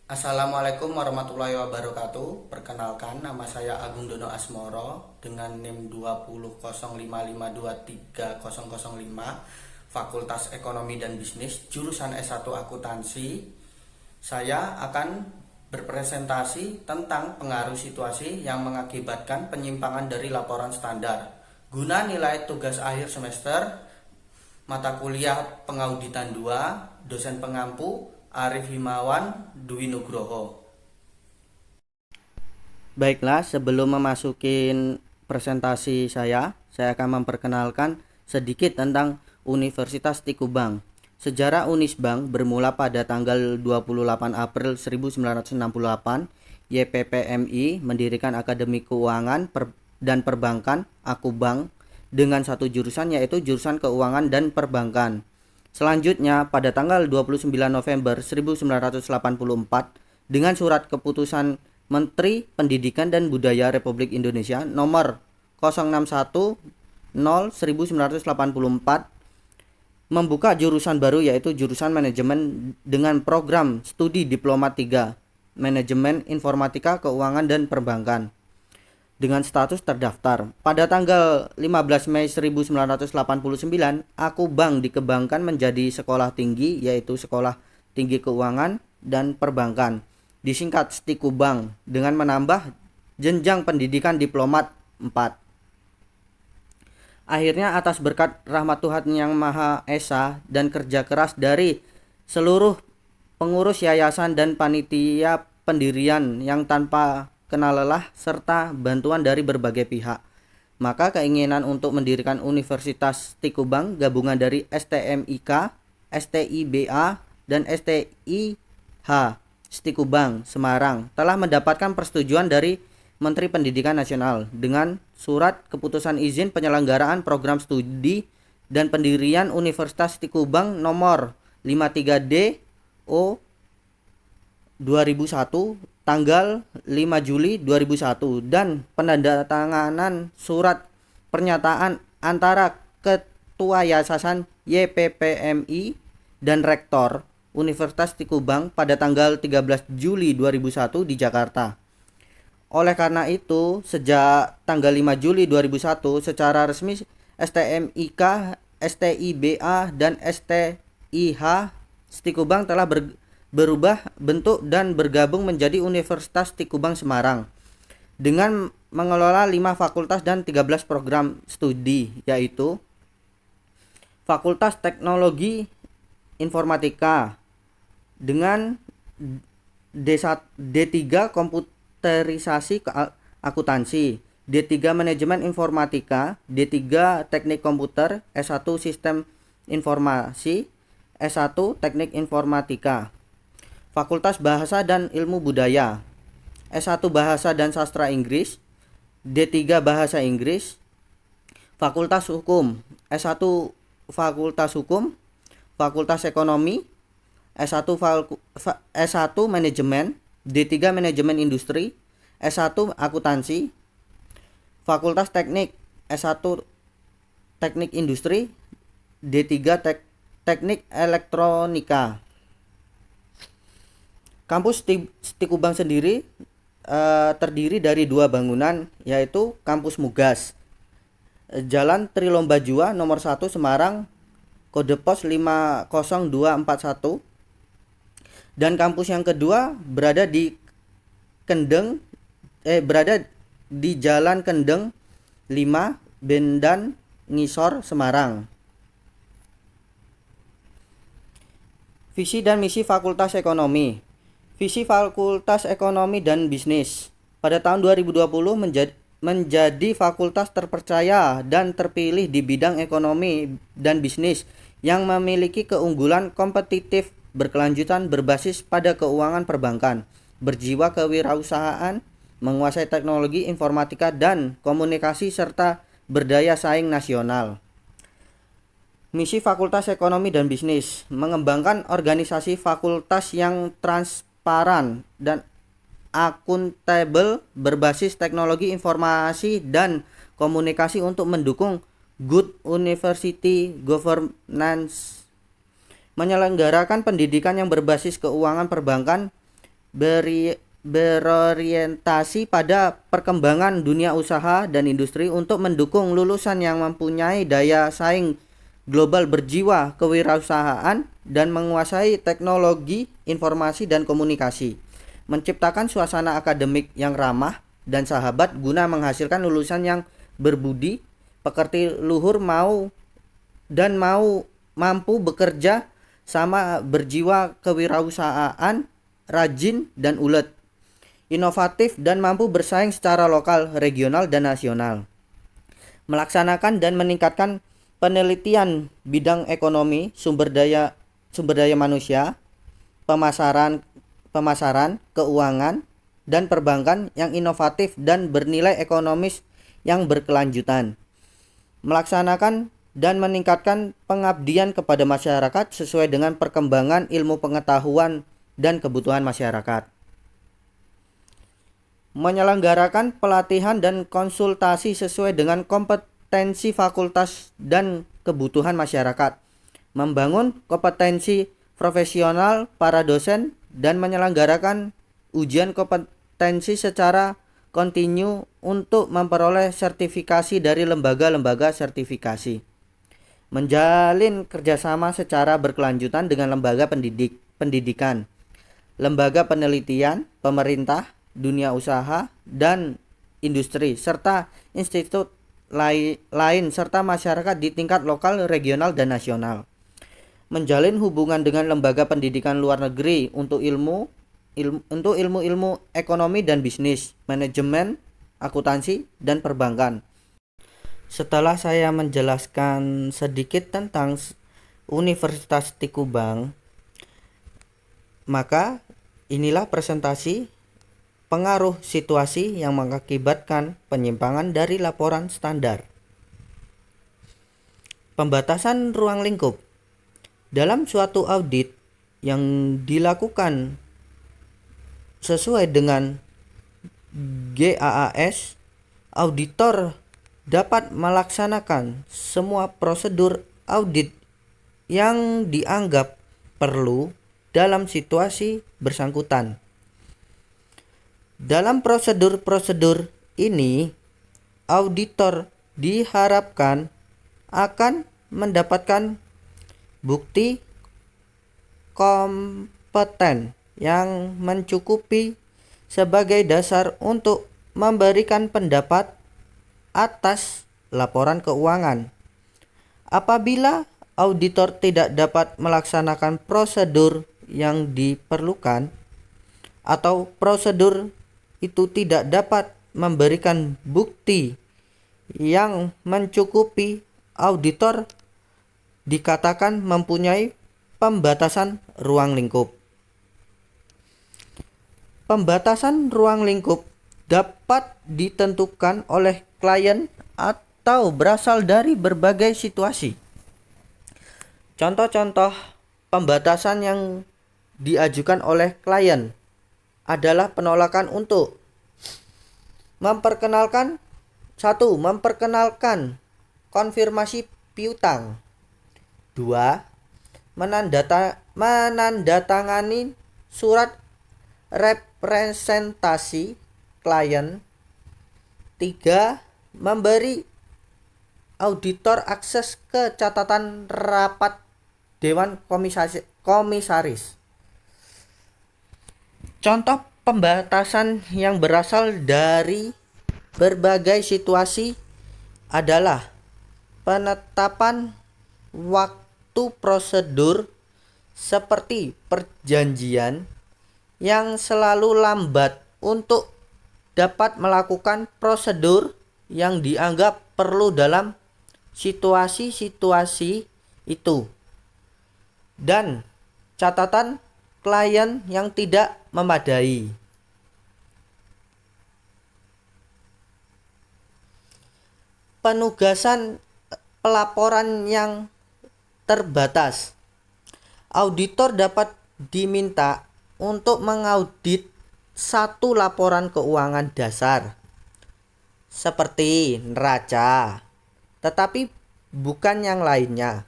Assalamualaikum warahmatullahi wabarakatuh. Perkenalkan, nama saya Agung Dono Asmoro dengan NIM 20,05523005, Fakultas Ekonomi dan Bisnis, jurusan S1 Akuntansi. Saya akan berpresentasi tentang pengaruh situasi yang mengakibatkan penyimpangan dari laporan standar. Guna nilai tugas akhir semester mata kuliah Pengauditan 2, dosen pengampu Arif Himawan Dwi Nugroho. Baiklah, sebelum memasukin presentasi saya akan memperkenalkan sedikit tentang Universitas Tikubang. Sejarah Unisbank bermula pada tanggal 28 April 1968. YPPMI mendirikan Akademi Keuangan dan Perbankan Akubank dengan satu jurusan, yaitu jurusan Keuangan dan Perbankan. Selanjutnya, pada tanggal 29 November 1984, dengan surat keputusan Menteri Pendidikan dan Budaya Republik Indonesia nomor 061 1984 membuka jurusan baru, yaitu jurusan manajemen dengan program studi Diploma 3, Manajemen Informatika Keuangan dan Perbankan, dengan status terdaftar. Pada tanggal 15 Mei 1989, Akubank dikembangkan menjadi sekolah tinggi, yaitu Sekolah Tinggi Keuangan dan Perbankan, disingkat Stikubang, dengan menambah jenjang pendidikan diplomat 4. Akhirnya, atas berkat rahmat Tuhan Yang Maha Esa dan kerja keras dari seluruh pengurus yayasan dan panitia pendirian yang tanpa kenal lelah serta bantuan dari berbagai pihak, maka keinginan untuk mendirikan Universitas Tikubang gabungan dari STMIK, STIBA, dan STIH Stikubang Semarang telah mendapatkan persetujuan dari Menteri Pendidikan Nasional dengan surat keputusan izin penyelenggaraan program studi dan pendirian Universitas Tikubang nomor 53D O 2001 tanggal 5 Juli 2001 dan penandatanganan surat pernyataan antara Ketua Yayasan YPPMI dan Rektor Universitas Tikubang pada tanggal 13 Juli 2001 di Jakarta. Oleh karena itu, sejak tanggal 5 Juli 2001 secara resmi STMIK, STIBA, dan STIH Tikubang telah berubah bentuk dan bergabung menjadi Universitas Tikubang Semarang dengan mengelola 5 fakultas dan 13 program studi, yaitu Fakultas Teknologi Informatika dengan D3 Komputerisasi Akuntansi, D3 Manajemen Informatika, D3 Teknik Komputer, S1 Sistem Informasi, S1 Teknik Informatika. Fakultas Bahasa dan Ilmu Budaya, S1 Bahasa dan Sastra Inggris, D3 Bahasa Inggris. Fakultas Hukum, S1 Fakultas Hukum, Fakultas Ekonomi, S1 Manajemen, D3 Manajemen Industri, S1 Akuntansi. Fakultas Teknik, S1 Teknik Industri, D3 Teknik Elektronika. Kampus Tikubang sendiri terdiri dari 2 bangunan, yaitu Kampus Mugas, Jalan Trilomba Jua nomor 1 Semarang, kode pos 50241, dan kampus yang kedua berada di Jalan Kendeng 5 Bendan Ngisor Semarang. Visi dan misi Fakultas Ekonomi. Visi Fakultas Ekonomi dan Bisnis pada tahun 2020 menjadi fakultas terpercaya dan terpilih di bidang ekonomi dan bisnis yang memiliki keunggulan kompetitif berkelanjutan berbasis pada keuangan perbankan, berjiwa kewirausahaan, menguasai teknologi informatika dan komunikasi serta berdaya saing nasional. Misi Fakultas Ekonomi dan Bisnis: mengembangkan organisasi fakultas yang transparan dan akuntabel berbasis teknologi informasi dan komunikasi untuk mendukung good university governance, menyelenggarakan pendidikan yang berbasis keuangan perbankan berorientasi pada perkembangan dunia usaha dan industri untuk mendukung lulusan yang mempunyai daya saing global, berjiwa kewirausahaan, dan menguasai teknologi informasi dan komunikasi. Menciptakan suasana akademik yang ramah dan sahabat guna menghasilkan lulusan yang berbudi, pekerti luhur, mau mampu bekerja sama, berjiwa kewirausahaan, rajin dan ulet, inovatif dan mampu bersaing secara lokal, regional dan nasional. Melaksanakan dan meningkatkan penelitian bidang ekonomi, sumber daya manusia, pemasaran, keuangan, dan perbankan yang inovatif dan bernilai ekonomis yang berkelanjutan. Melaksanakan dan meningkatkan pengabdian kepada masyarakat sesuai dengan perkembangan ilmu pengetahuan dan kebutuhan masyarakat. Menyelenggarakan pelatihan dan konsultasi sesuai dengan kompetensi fakultas dan kebutuhan masyarakat. Membangun kompetensi profesional para dosen dan menyelenggarakan ujian kompetensi secara kontinu untuk memperoleh sertifikasi dari lembaga-lembaga sertifikasi. Menjalin kerjasama secara berkelanjutan dengan lembaga pendidikan, lembaga penelitian, pemerintah, dunia usaha dan industri, serta institut lain serta masyarakat di tingkat lokal, regional, dan nasional. Menjalin hubungan dengan lembaga pendidikan luar negeri untuk ilmu ekonomi dan bisnis, manajemen, akuntansi, dan perbankan. Setelah saya menjelaskan sedikit tentang Universitas Tikubang, maka inilah presentasi pengaruh situasi yang mengakibatkan penyimpangan dari laporan standar. Pembatasan ruang lingkup. Dalam suatu audit yang dilakukan sesuai dengan GAAS, auditor dapat melaksanakan semua prosedur audit yang dianggap perlu dalam situasi bersangkutan. Dalam prosedur-prosedur ini, auditor diharapkan akan mendapatkan bukti kompeten yang mencukupi sebagai dasar untuk memberikan pendapat atas laporan keuangan. Apabila auditor tidak dapat melaksanakan prosedur yang diperlukan atau prosedur itu tidak dapat memberikan bukti yang mencukupi, auditor dikatakan mempunyai pembatasan ruang lingkup. Pembatasan ruang lingkup dapat ditentukan oleh klien atau berasal dari berbagai situasi. Contoh-contoh pembatasan yang diajukan oleh klien adalah penolakan untuk memperkenalkan konfirmasi piutang. 2. Menandatangani surat representasi klien. 3. Memberi auditor akses ke catatan rapat Dewan Komisaris. Contoh pembatasan yang berasal dari berbagai situasi adalah penetapan waktu prosedur seperti perjanjian yang selalu lambat untuk dapat melakukan prosedur yang dianggap perlu dalam situasi-situasi itu, dan catatan klien yang tidak memadai. Penugasan pelaporan yang terbatas. Auditor dapat diminta untuk mengaudit satu laporan keuangan dasar seperti neraca, tetapi bukan yang lainnya.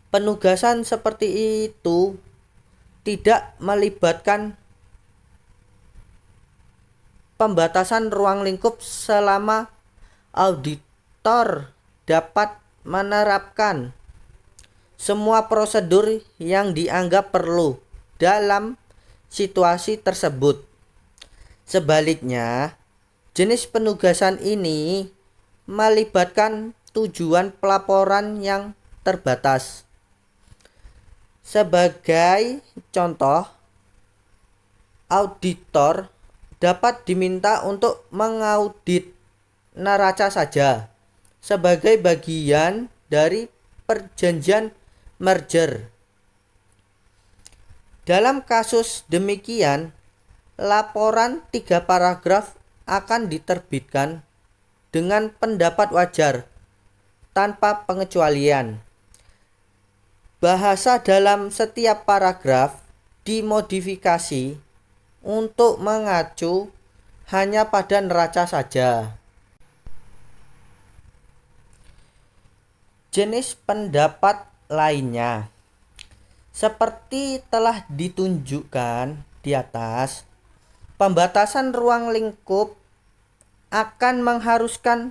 Penugasan seperti itu tidak melibatkan pembatasan ruang lingkup selama auditor dapat menerapkan semua prosedur yang dianggap perlu dalam situasi tersebut. Sebaliknya, jenis penugasan ini melibatkan tujuan pelaporan yang terbatas. Sebagai contoh, auditor dapat diminta untuk mengaudit neraca saja sebagai bagian dari perjanjian merger. Dalam kasus demikian, laporan 3 paragraf akan diterbitkan dengan pendapat wajar tanpa pengecualian. Bahasa dalam setiap paragraf dimodifikasi untuk mengacu hanya pada neraca saja. Jenis pendapat lainnya, seperti telah ditunjukkan di atas, pembatasan ruang lingkup akan mengharuskan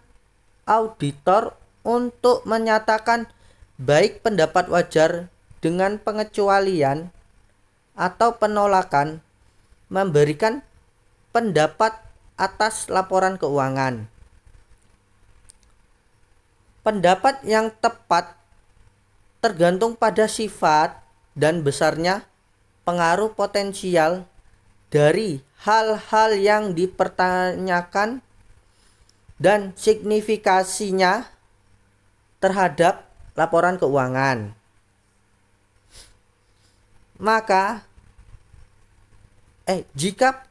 auditor untuk menyatakan baik pendapat wajar dengan pengecualian atau penolakan memberikan pendapat atas laporan keuangan. Pendapat yang tepat tergantung pada sifat dan besarnya pengaruh potensial dari hal-hal yang dipertanyakan dan signifikasinya terhadap laporan keuangan. Maka jika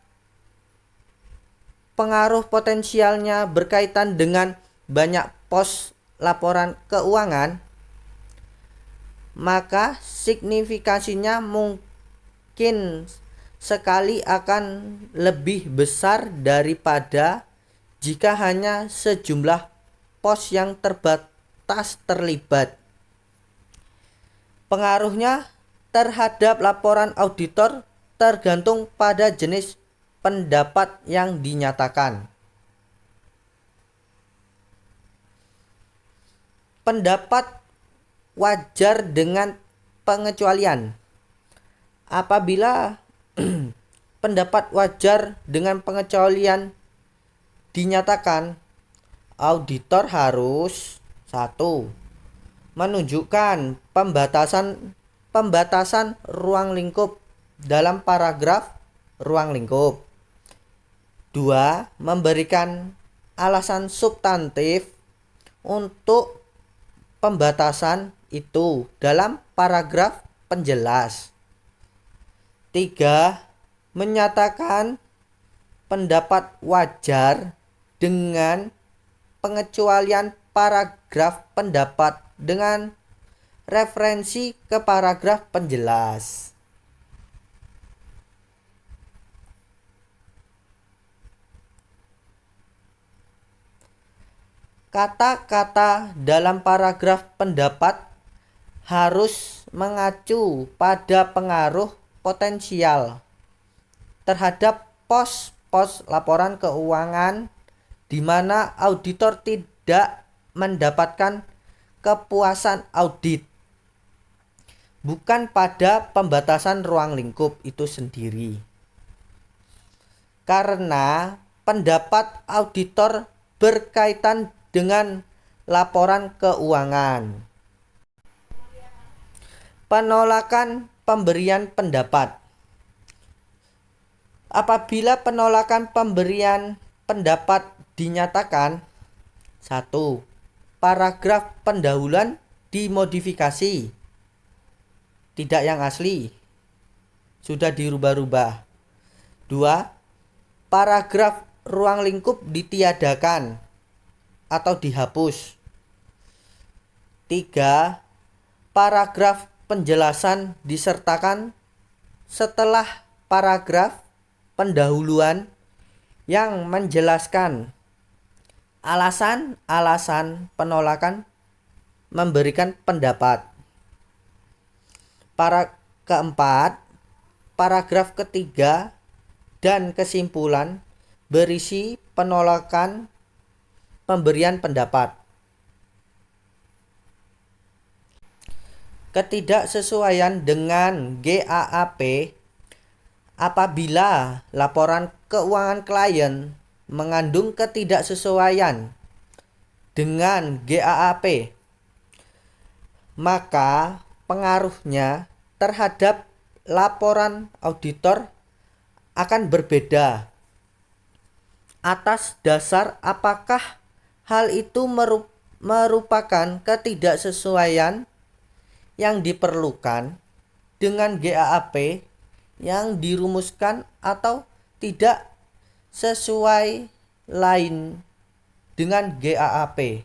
pengaruh potensialnya berkaitan dengan banyak pos laporan keuangan, maka signifikasinya mungkin sekali akan lebih besar daripada jika hanya sejumlah pos yang terbatas terlibat. Pengaruhnya terhadap laporan auditor tergantung pada jenis pendapat yang dinyatakan. Pendapat wajar dengan pengecualian. Apabila pendapat wajar dengan pengecualian dinyatakan, auditor harus 1. Menunjukkan pembatasan ruang lingkup dalam paragraf ruang lingkup. 2. Memberikan alasan substantif untuk pembatasan itu dalam paragraf penjelas. 3. Menyatakan pendapat wajar dengan pengecualian paragraf pendapat dengan referensi ke paragraf penjelas. Kata-kata dalam paragraf pendapat harus mengacu pada pengaruh potensial terhadap pos-pos laporan keuangan di mana auditor tidak mendapatkan kepuasan audit, bukan pada pembatasan ruang lingkup itu sendiri. Karena pendapat auditor berkaitan dengan laporan keuangan. Penolakan pemberian pendapat. Apabila penolakan pemberian pendapat dinyatakan, 1. Paragraf pendahuluan dimodifikasi, tidak yang asli, sudah dirubah-rubah. 2. Paragraf ruang lingkup ditiadakan atau dihapus. 3. Paragraf penjelasan disertakan setelah paragraf pendahuluan yang menjelaskan alasan-alasan penolakan memberikan pendapat. Keempat, paragraf ketiga dan kesimpulan berisi penolakan pemberian pendapat. Ketidaksesuaian dengan GAAP apabila laporan keuangan klien mengandung ketidaksesuaian dengan GAAP, maka pengaruhnya terhadap laporan auditor akan berbeda atas dasar apakah hal itu merupakan ketidaksesuaian yang diperlukan dengan GAAP yang dirumuskan atau tidak sesuai lain dengan GAAP.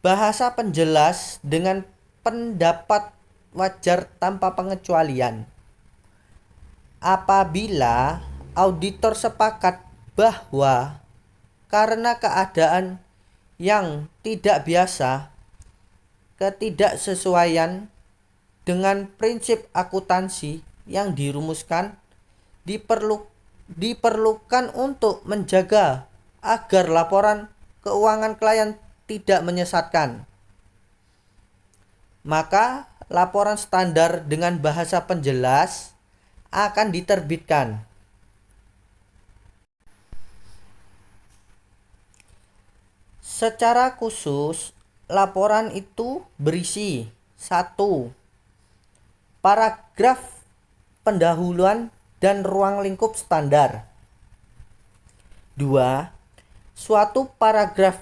Bahasa penjelas dengan pendapat wajar tanpa pengecualian. Apabila auditor sepakat bahwa karena keadaan yang tidak biasa, ketidaksesuaian dengan prinsip akuntansi yang dirumuskan diperlukan untuk menjaga agar laporan keuangan klien tidak menyesatkan, maka laporan standar dengan bahasa penjelas akan diterbitkan. Secara khusus, laporan itu berisi 1. Paragraf pendahuluan dan ruang lingkup standar. 2. Suatu paragraf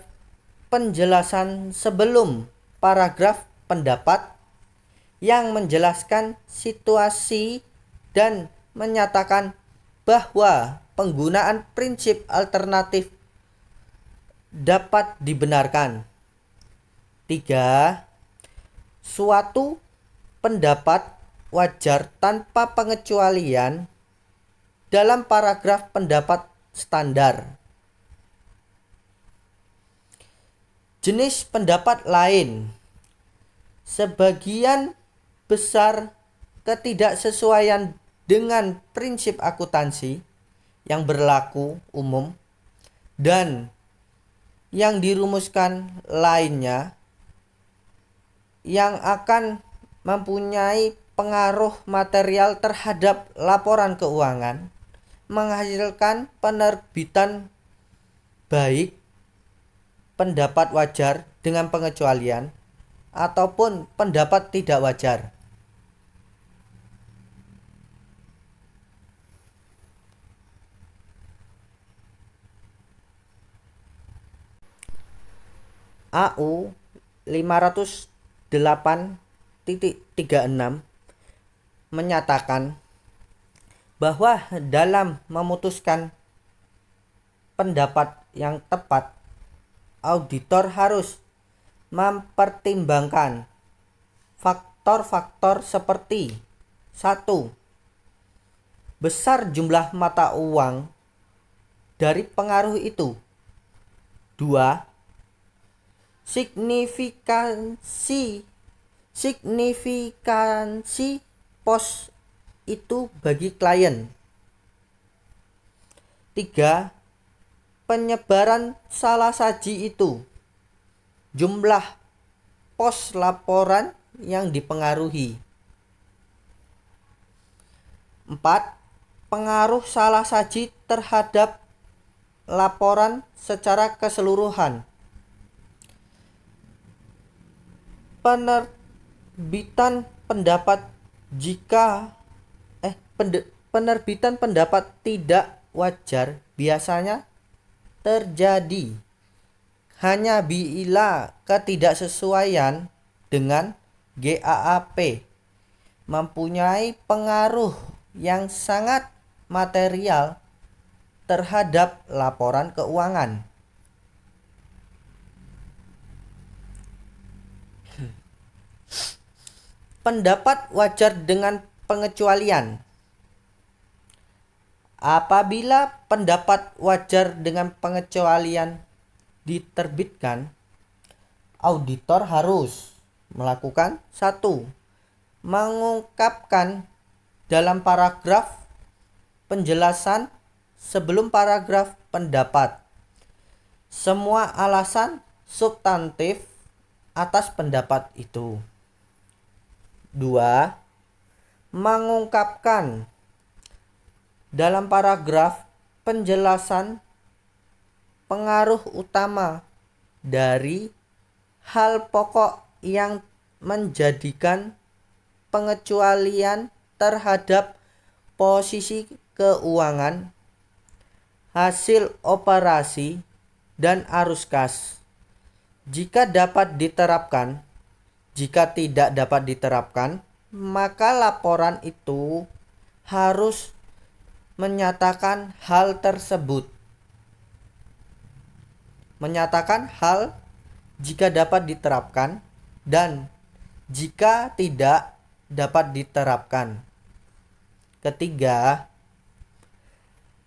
penjelasan sebelum paragraf pendapat yang menjelaskan situasi dan menyatakan bahwa penggunaan prinsip alternatif dapat dibenarkan. 3. Suatu pendapat wajar tanpa pengecualian dalam paragraf pendapat standar. Jenis pendapat lain. Sebagian besar ketidaksesuaian dengan prinsip akuntansi yang berlaku umum dan yang dirumuskan lainnya yang akan mempunyai pengaruh material terhadap laporan keuangan menghasilkan penerbitan baik pendapat wajar dengan pengecualian ataupun pendapat tidak wajar. AU 508.36 menyatakan bahwa dalam memutuskan pendapat yang tepat, auditor harus mempertimbangkan faktor-faktor seperti 1. Besar jumlah mata uang dari pengaruh itu. 2. Signifikansi pos itu bagi klien. 3. Penyebaran salah saji itu. Jumlah pos laporan yang dipengaruhi. 4. Pengaruh salah saji terhadap laporan secara keseluruhan. Penerbitan pendapat penerbitan pendapat tidak wajar biasanya terjadi hanya bila ketidaksesuaian dengan GAAP mempunyai pengaruh yang sangat material terhadap laporan keuangan. Pendapat wajar dengan pengecualian. Apabila pendapat wajar dengan pengecualian diterbitkan, auditor harus melakukan 1. Mengungkapkan dalam paragraf penjelasan sebelum paragraf pendapat. Semua alasan substantif atas pendapat itu. 2. Mengungkapkan dalam paragraf penjelasan pengaruh utama dari hal pokok yang menjadikan pengecualian terhadap posisi keuangan, hasil operasi, dan arus kas. Jika dapat diterapkan, jika tidak dapat diterapkan, maka laporan itu harus menyatakan hal tersebut. Menyatakan hal jika dapat diterapkan dan jika tidak dapat diterapkan. Ketiga,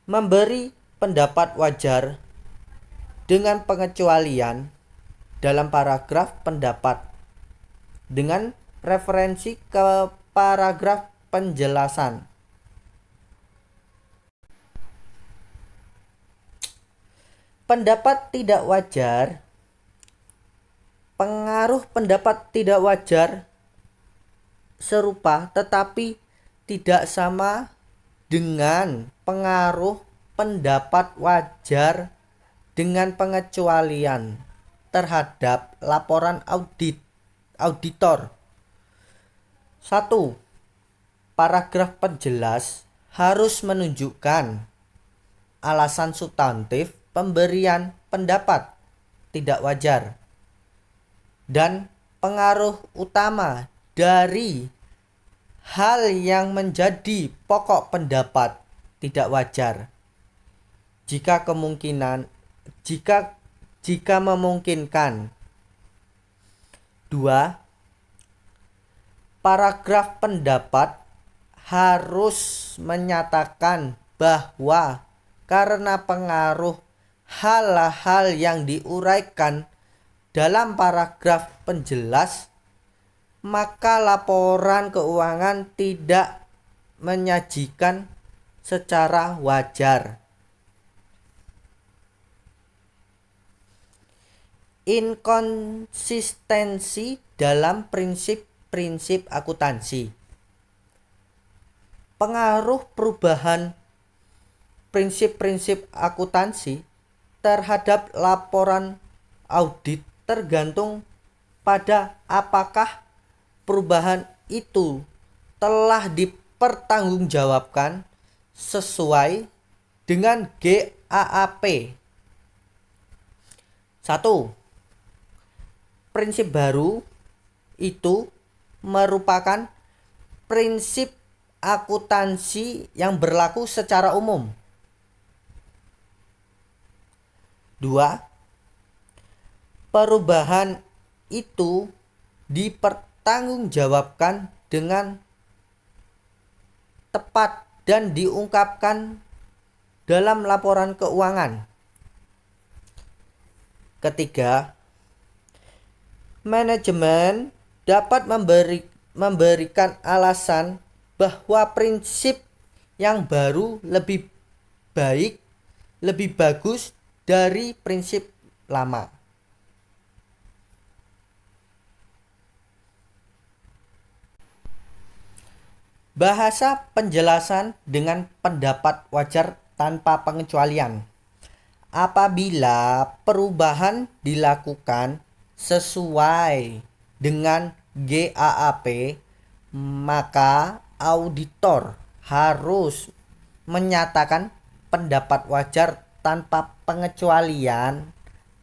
memberi pendapat wajar dengan pengecualian dalam paragraf pendapat dengan referensi ke paragraf penjelasan. Pendapat tidak wajar. Pengaruh pendapat tidak wajar serupa tetapi tidak sama dengan pengaruh pendapat wajar dengan pengecualian terhadap laporan auditor. 1. Paragraf penjelas harus menunjukkan alasan substantif pemberian pendapat tidak wajar dan pengaruh utama dari hal yang menjadi pokok pendapat tidak wajar. Jika memungkinkan. 2. Paragraf pendapat harus menyatakan bahwa karena pengaruh hal-hal yang diuraikan dalam paragraf penjelas, maka laporan keuangan tidak menyajikan secara wajar. Inkonsistensi dalam prinsip-prinsip akuntansi. Pengaruh perubahan prinsip-prinsip akuntansi terhadap laporan audit tergantung pada apakah perubahan itu telah dipertanggungjawabkan sesuai dengan GAAP. 1. Prinsip baru itu merupakan prinsip akuntansi yang berlaku secara umum. 2. Perubahan itu dipertanggungjawabkan dengan tepat dan diungkapkan dalam laporan keuangan. Ketiga, manajemen dapat memberikan alasan bahwa prinsip yang baru lebih baik, lebih bagus dari prinsip lama. Bahasa penjelasan dengan pendapat wajar tanpa pengecualian. Apabila perubahan dilakukan sesuai dengan GAAP, maka auditor harus menyatakan pendapat wajar tanpa pengecualian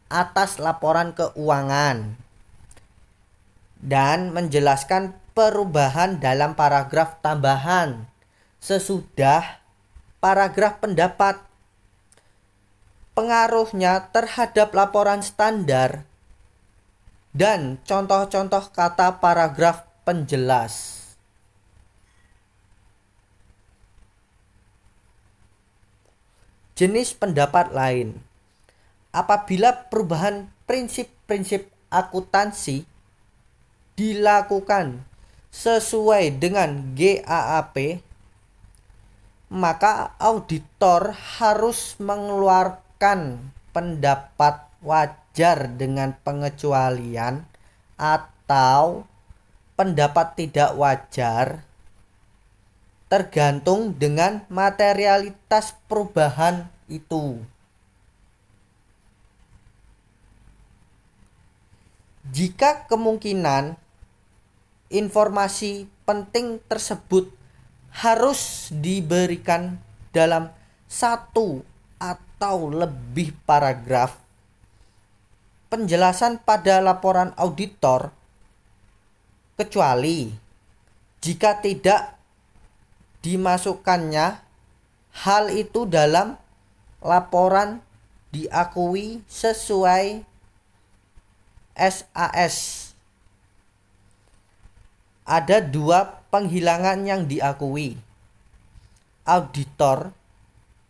atas laporan keuangan dan menjelaskan perubahan dalam paragraf tambahan sesudah paragraf pendapat. Pengaruhnya terhadap laporan standar dan contoh-contoh kata paragraf penjelas. Jenis pendapat lain. Apabila perubahan prinsip-prinsip akuntansi dilakukan sesuai dengan GAAP, maka auditor harus mengeluarkan pendapat wajar dengan pengecualian atau pendapat tidak wajar tergantung dengan materialitas perubahan itu. Jika kemungkinan informasi penting tersebut harus diberikan dalam satu atau lebih paragraf, penjelasan pada laporan auditor, kecuali jika tidak dimasukkannya hal itu dalam laporan diakui sesuai SAS. Ada dua penghilangan yang diakui. Auditor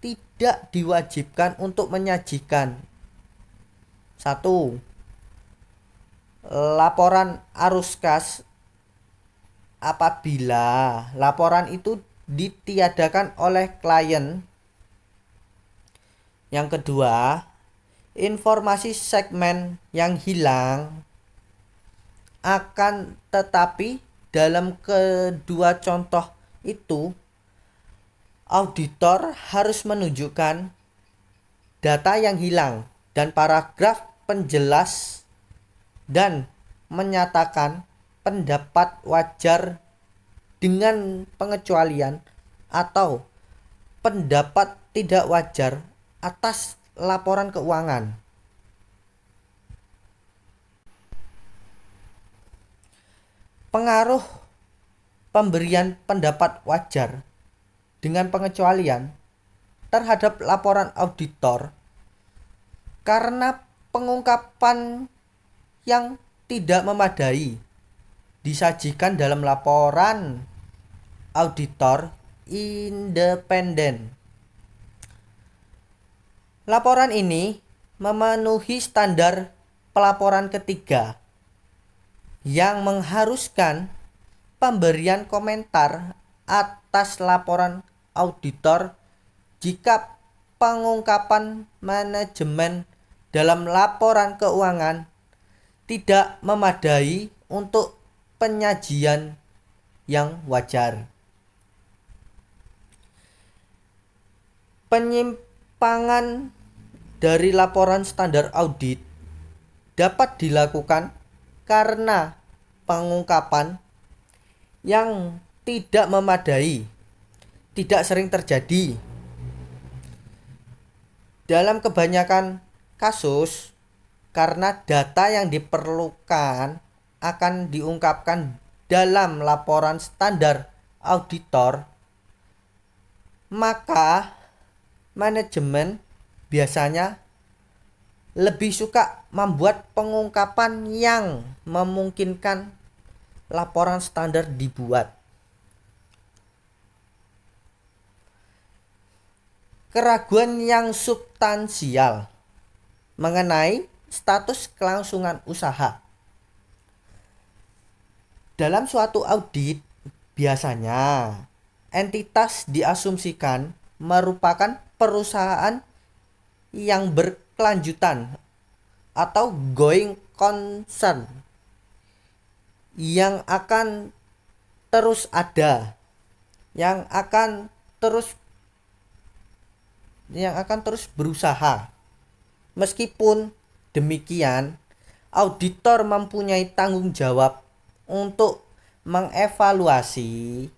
tidak diwajibkan untuk menyajikan: 1. Laporan arus kas apabila laporan itu ditiadakan oleh klien. Yang kedua, informasi segmen yang hilang. Akan tetapi dalam kedua contoh itu, auditor harus menunjukkan data yang hilang dan paragraf penjelas dan menyatakan pendapat wajar dengan pengecualian atau pendapat tidak wajar atas laporan keuangan. Pengaruh pemberian pendapat wajar dengan pengecualian terhadap laporan auditor karena pengungkapan yang tidak memadai disajikan dalam laporan auditor independen. Laporan ini memenuhi standar pelaporan ketiga yang mengharuskan pemberian komentar atas laporan auditor jika pengungkapan manajemen dalam laporan keuangan tidak memadai untuk penyajian yang wajar. Penyimpangan dari laporan standar audit dapat dilakukan karena pengungkapan yang tidak memadai tidak sering terjadi. Dalam kebanyakan kasus, karena data yang diperlukan akan diungkapkan dalam laporan standar auditor, maka manajemen biasanya lebih suka membuat pengungkapan yang memungkinkan laporan standar dibuat. Keraguan yang substansial mengenai status kelangsungan usaha. Dalam suatu audit, biasanya entitas diasumsikan merupakan perusahaan yang berkelanjutan atau going concern yang akan terus ada, yang akan terus berusaha. Meskipun demikian, auditor mempunyai tanggung jawab untuk mengevaluasi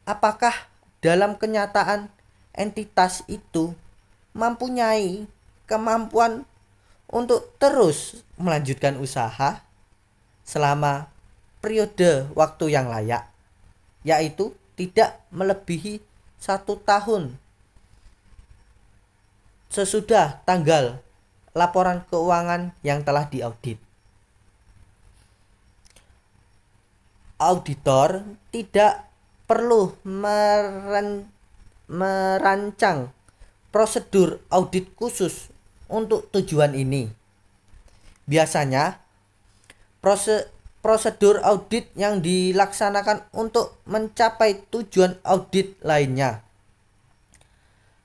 apakah dalam kenyataan entitas itu mempunyai kemampuan untuk terus melanjutkan usaha selama periode waktu yang layak, yaitu tidak melebihi 1 tahun sesudah tanggal laporan keuangan yang telah diaudit. Auditor tidak perlu merancang prosedur audit khusus untuk tujuan ini. Biasanya prosedur audit yang dilaksanakan untuk mencapai tujuan audit lainnya.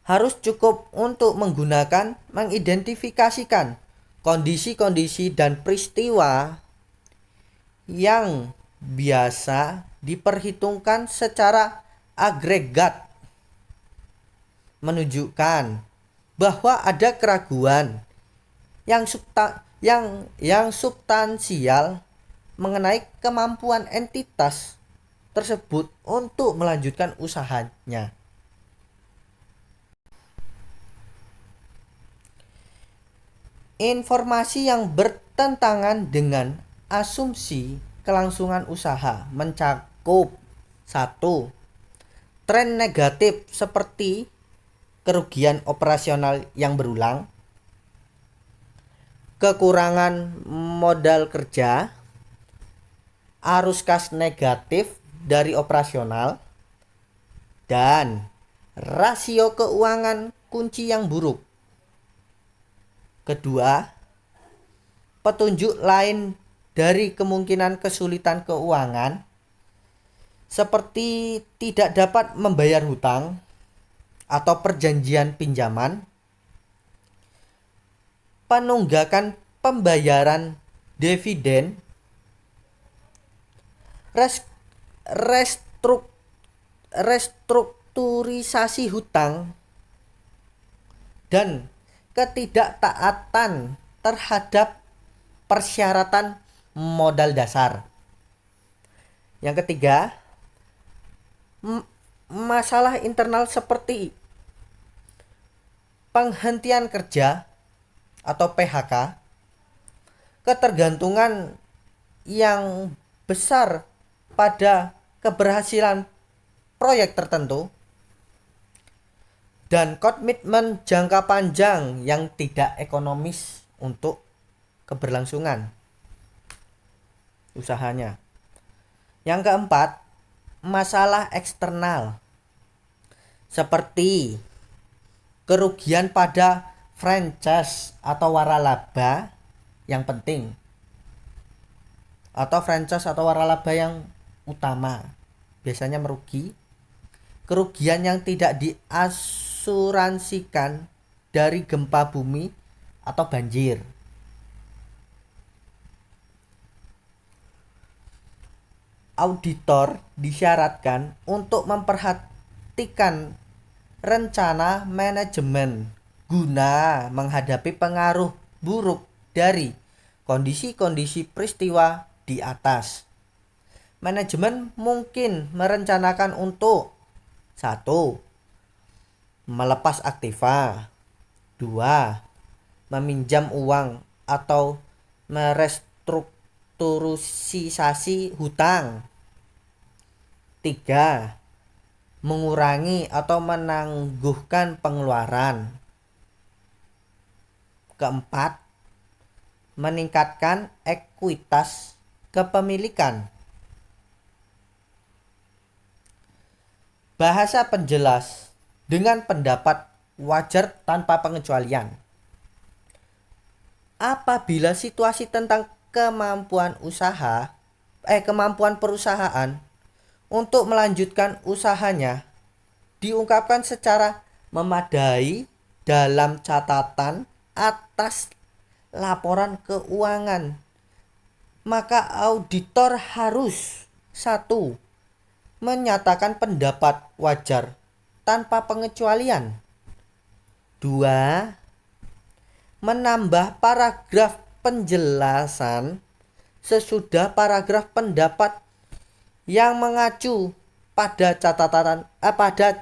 Harus cukup untuk mengidentifikasikan kondisi-kondisi dan peristiwa yang biasa diperhitungkan secara agregat, menunjukkan bahwa ada keraguan yang substansial mengenai kemampuan entitas tersebut untuk melanjutkan usahanya. Informasi yang bertentangan dengan asumsi kelangsungan usaha mencakup 1. Tren negatif seperti kerugian operasional yang berulang, kekurangan modal kerja, arus kas negatif dari operasional, dan rasio keuangan kunci yang buruk. Kedua, petunjuk lain dari kemungkinan kesulitan keuangan seperti tidak dapat membayar hutang atau perjanjian pinjaman, penunggakan pembayaran dividen, restrukturisasi hutang, dan ketidaktaatan terhadap persyaratan modal dasar. Yang ketiga, masalah internal seperti penghentian kerja atau PHK, ketergantungan yang besar pada keberhasilan proyek tertentu, dan komitmen jangka panjang yang tidak ekonomis untuk keberlangsungan usahanya. Yang keempat, masalah eksternal seperti kerugian pada franchise atau waralaba yang penting, atau franchise atau waralaba yang utama biasanya merugi, kerugian yang tidak diasuransikan dari gempa bumi atau banjir. Auditor disyaratkan untuk memperhatikan rencana manajemen guna menghadapi pengaruh buruk dari kondisi-kondisi peristiwa di atas. Manajemen mungkin merencanakan untuk 1. Melepas aktiva, 2. Meminjam uang atau merestrukturisasi hutang, 3. Mengurangi atau menangguhkan pengeluaran, 4. Meningkatkan ekuitas kepemilikan. Bahasa penjelas dengan pendapat wajar tanpa pengecualian. Apabila situasi tentang kemampuan perusahaan untuk melanjutkan usahanya diungkapkan secara memadai dalam catatan atas laporan keuangan, maka auditor harus 1. Menyatakan pendapat wajar tanpa pengecualian, 2. Menambah paragraf penjelasan sesudah paragraf pendapat yang mengacu pada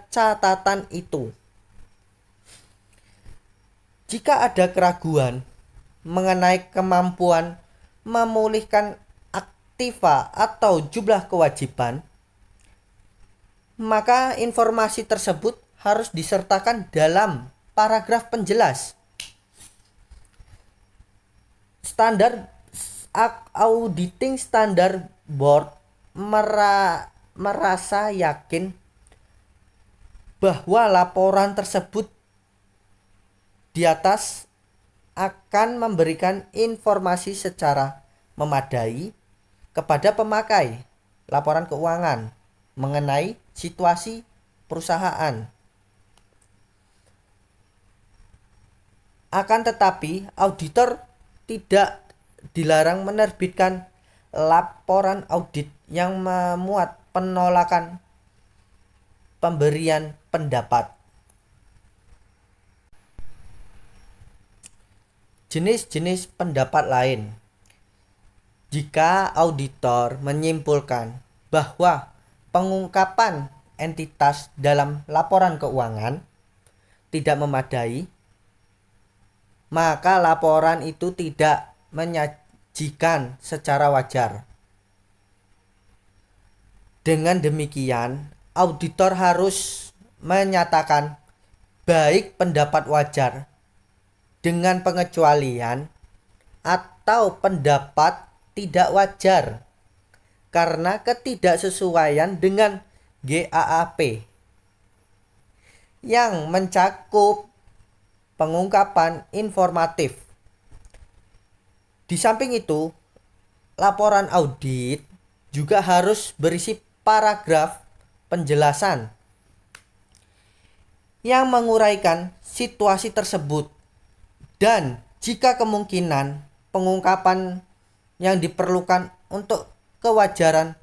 catatan itu. Jika ada keraguan mengenai kemampuan memulihkan aktiva atau jumlah kewajiban, maka informasi tersebut harus disertakan dalam paragraf penjelas. Standar Auditing Standard Board merasa yakin bahwa laporan tersebut di atas akan memberikan informasi secara memadai kepada pemakai laporan keuangan mengenai situasi perusahaan. Akan tetapi, auditor tidak dilarang menerbitkan laporan audit yang memuat penolakan pemberian pendapat. Jenis-jenis pendapat lain. Jika auditor menyimpulkan bahwa pengungkapan entitas dalam laporan keuangan tidak memadai, maka laporan itu tidak menyajikan secara wajar. Dengan demikian, auditor harus menyatakan baik pendapat wajar dengan pengecualian atau pendapat tidak wajar karena ketidaksesuaian dengan GAAP yang mencakup pengungkapan informatif. Di samping itu, laporan audit juga harus berisi paragraf penjelasan yang menguraikan situasi tersebut dan jika kemungkinan pengungkapan yang diperlukan untuk kewajaran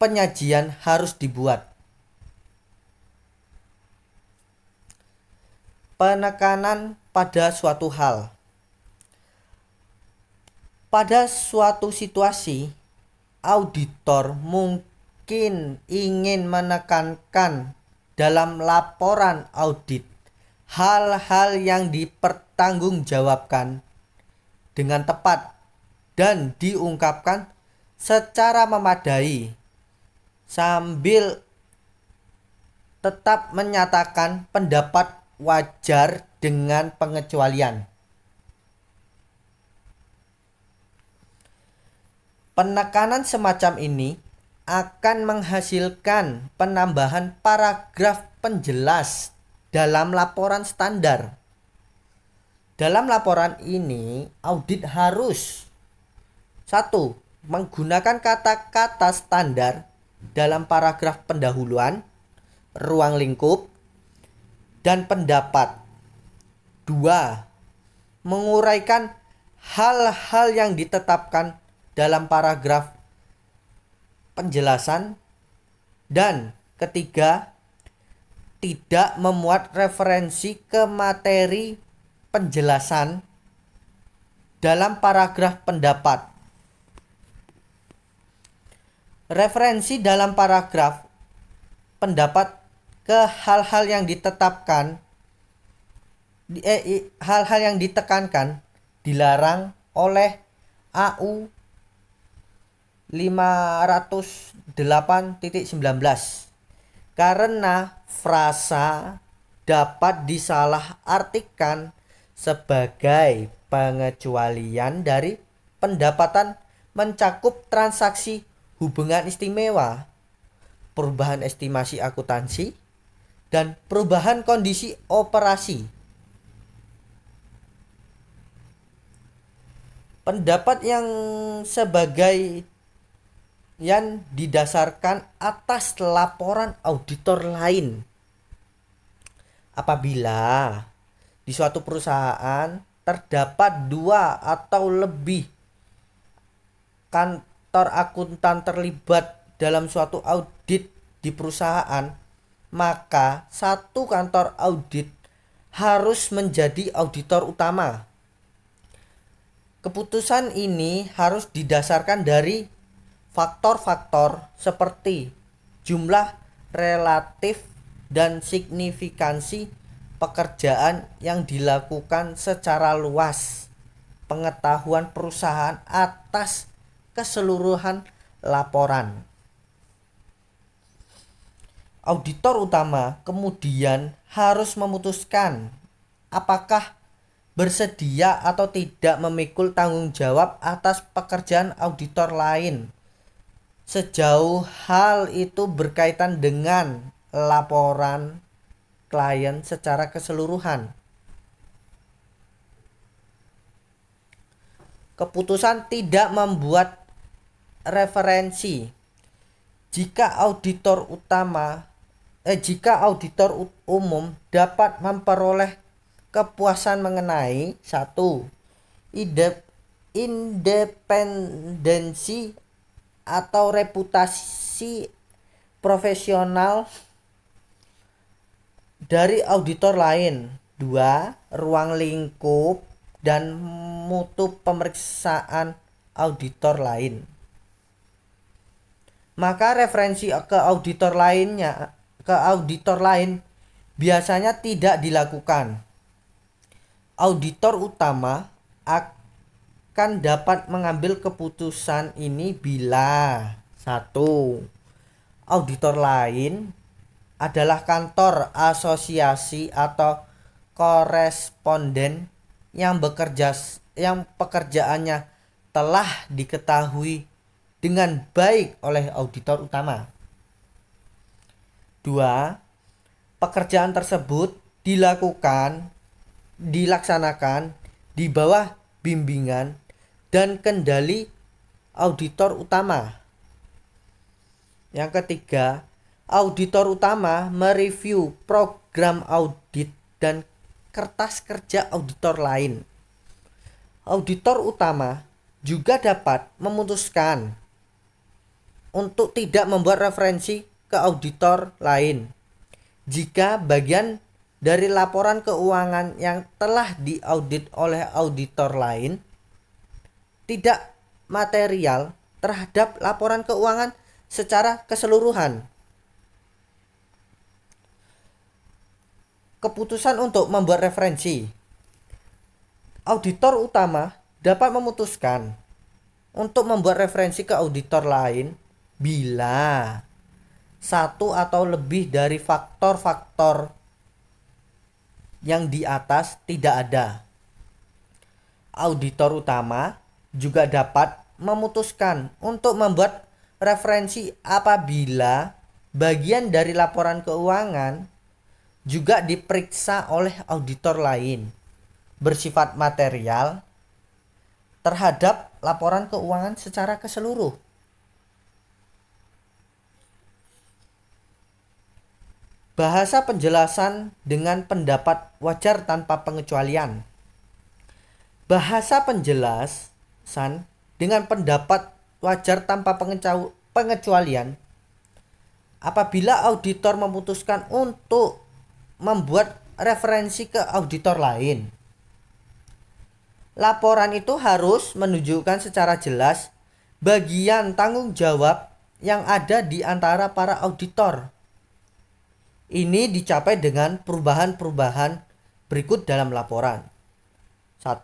penyajian harus dibuat. Penekanan pada suatu hal. Pada suatu situasi, auditor mungkin ingin menekankan dalam laporan audit hal-hal yang dipertanggungjawabkan dengan tepat dan diungkapkan secara memadai sambil tetap menyatakan pendapat wajar dengan pengecualian. Penekanan semacam ini akan menghasilkan penambahan paragraf penjelas dalam laporan standar. Dalam laporan ini, audit harus 1. Menggunakan kata-kata standar dalam paragraf pendahuluan, ruang lingkup, dan pendapat. 2. Menguraikan hal-hal yang ditetapkan dalam paragraf penjelasan. Dan ketiga, tidak memuat referensi ke materi penjelasan dalam paragraf pendapat. Referensi dalam paragraf pendapat ke hal-hal yang ditetapkan hal-hal yang ditekankan dilarang oleh AU 508.19 karena frasa dapat disalahartikan sebagai pengecualian dari pendapatan mencakup transaksi hubungan istimewa, perubahan estimasi akuntansi, dan perubahan kondisi operasi. Pendapat yang sebagai yang didasarkan atas laporan auditor lain. Apabila di suatu perusahaan terdapat 2 atau lebih kantor akuntan terlibat dalam suatu audit di perusahaan, maka satu kantor audit harus menjadi auditor utama. Keputusan ini harus didasarkan dari faktor-faktor seperti jumlah relatif dan signifikansi pekerjaan yang dilakukan secara luas, pengetahuan perusahaan atas keseluruhan laporan. Auditor utama kemudian harus memutuskan apakah bersedia atau tidak memikul tanggung jawab atas pekerjaan auditor lain sejauh hal itu berkaitan dengan laporan klien secara keseluruhan. Keputusan tidak membuat referensi. Jika auditor umum dapat memperoleh kepuasan mengenai satu, independensi atau reputasi profesional dari auditor lain. Dua, ruang lingkup dan mutu pemeriksaan auditor lain. Maka referensi ke auditor lain biasanya tidak dilakukan. Auditor utama akan dapat mengambil keputusan ini bila satu, auditor lain adalah kantor, asosiasi atau koresponden yang pekerjaannya telah diketahui dengan baik oleh auditor utama. Dua, pekerjaan tersebut dilaksanakan di bawah bimbingan dan kendali auditor utama. Yang ketiga, auditor utama mereview program audit dan kertas kerja auditor lain. Auditor utama juga dapat memutuskan untuk tidak membuat referensi ke auditor lain jika bagian dari laporan keuangan yang telah diaudit oleh auditor lain tidak material terhadap laporan keuangan secara keseluruhan. Keputusan untuk membuat referensi. Auditor utama dapat memutuskan untuk membuat referensi ke auditor lain bila satu atau lebih dari faktor-faktor yang di atas tidak ada. Auditor utama juga dapat memutuskan untuk membuat referensi apabila bagian dari laporan keuangan juga diperiksa oleh auditor lain bersifat material terhadap laporan keuangan secara keseluruhan. Bahasa penjelasan dengan pendapat wajar tanpa pengecualian. Bahasa penjelasan dengan pendapat wajar tanpa pengecualian apabila auditor memutuskan untuk membuat referensi ke auditor lain. Laporan itu harus menunjukkan secara jelas bagian tanggung jawab yang ada di antara para auditor. Ini dicapai dengan perubahan-perubahan berikut dalam laporan. 1.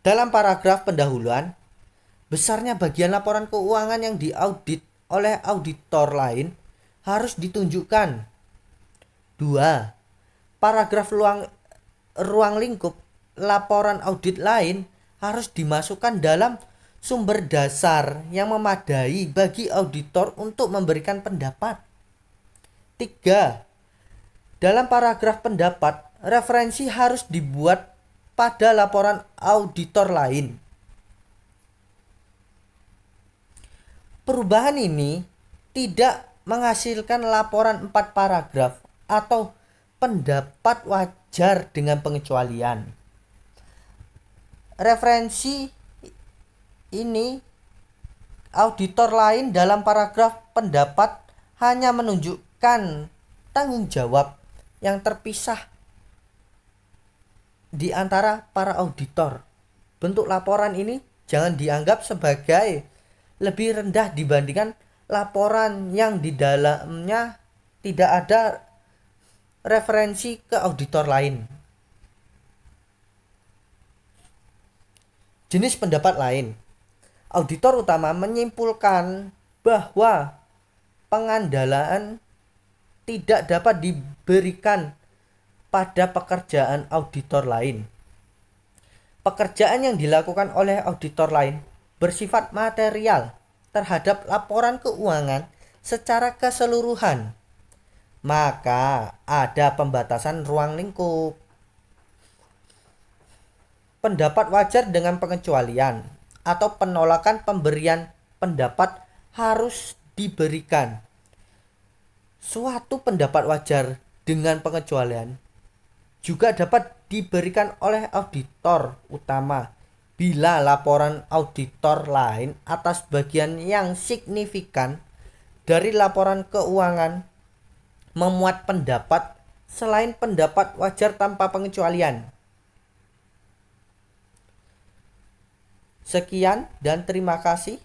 Dalam paragraf pendahuluan, besarnya bagian laporan keuangan yang diaudit oleh auditor lain harus ditunjukkan. 2. Paragraf ruang lingkup laporan audit lain harus dimasukkan dalam sumber dasar yang memadai bagi auditor untuk memberikan pendapat. 3. Dalam paragraf pendapat, referensi harus dibuat pada laporan auditor lain. Perubahan ini tidak menghasilkan laporan 4 paragraf atau pendapat wajar dengan pengecualian. Referensi ini auditor lain dalam paragraf pendapat hanya menunjukkan tanggung jawab yang terpisah di antara para auditor. Bentuk laporan ini jangan dianggap sebagai lebih rendah dibandingkan laporan yang di dalamnya tidak ada referensi ke auditor lain. Jenis pendapat lain. Auditor utama menyimpulkan bahwa pengandalan tidak dapat diberikan pada pekerjaan auditor lain. Pekerjaan yang dilakukan oleh auditor lain bersifat material terhadap laporan keuangan secara keseluruhan. Maka ada pembatasan ruang lingkup. Pendapat wajar dengan pengecualian atau penolakan pemberian pendapat harus diberikan. Suatu pendapat wajar dengan pengecualian juga dapat diberikan oleh auditor utama bila laporan auditor lain atas bagian yang signifikan dari laporan keuangan memuat pendapat selain pendapat wajar tanpa pengecualian. Sekian dan terima kasih.